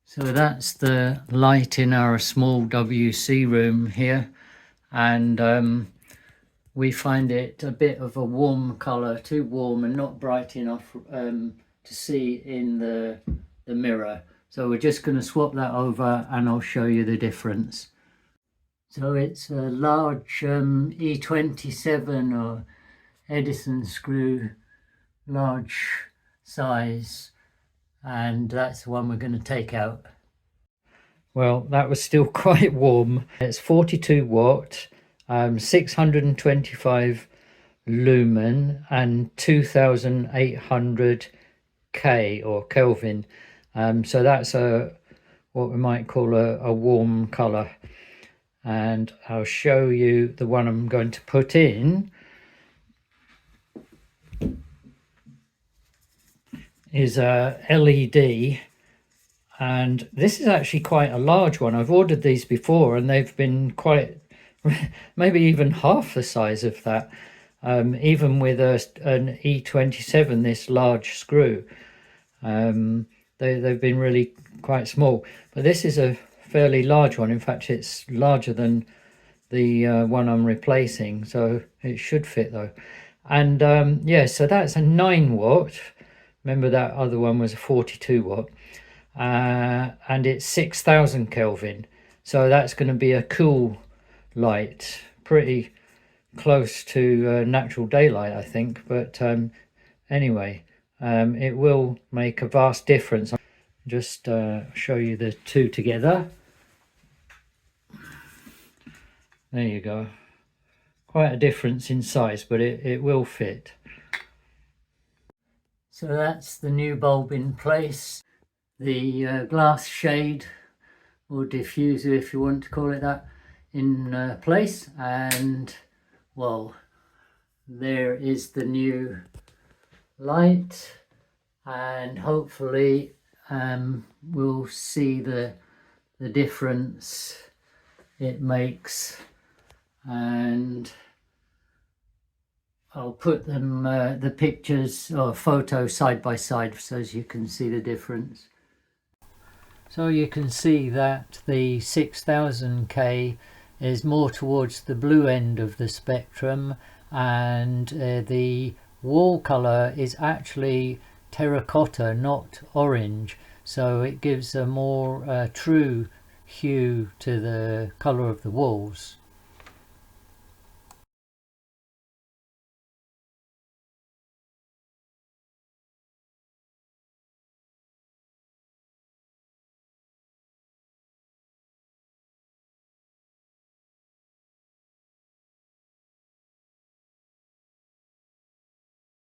So that's the light in our small WC room here, and we find it a bit of a warm colour, too warm and not bright enough to see in the mirror. So we're just going to swap that over and I'll show you the difference. So it's a large E27 or Edison screw, large size, and that's the one we're going to take out. Well, that was still quite warm. It's 42 watt, 625 lumen and 2800 K or Kelvin. So that's what we might call a warm color. And I'll show you the one I'm going to put in is a LED, and this is actually quite a large one. I've ordered these before and they've been quite, maybe even half the size of that, even with an E27, this large screw. They've been really quite small, but this is a fairly large one. In fact, it's larger than the one I'm replacing, so it should fit though. And yeah, so that's a 9 watt. Remember that other one was a 42 watt, and it's 6000 Kelvin. So that's going to be a cool light, pretty close to natural daylight, I think. But anyway, it will make a vast difference. Just show you the two together. There you go. Quite a difference in size, but it will fit. So that's the new bulb in place. The glass shade or diffuser, if you want to call it that, in place, and well, there is the new light, and hopefully we'll see the difference it makes, and I'll put them the pictures or photos side by side so as you can see the difference. So you can see that the 6000K is more towards the blue end of the spectrum, and the wall color is actually terracotta, not orange, so it gives a more true hue to the color of the walls.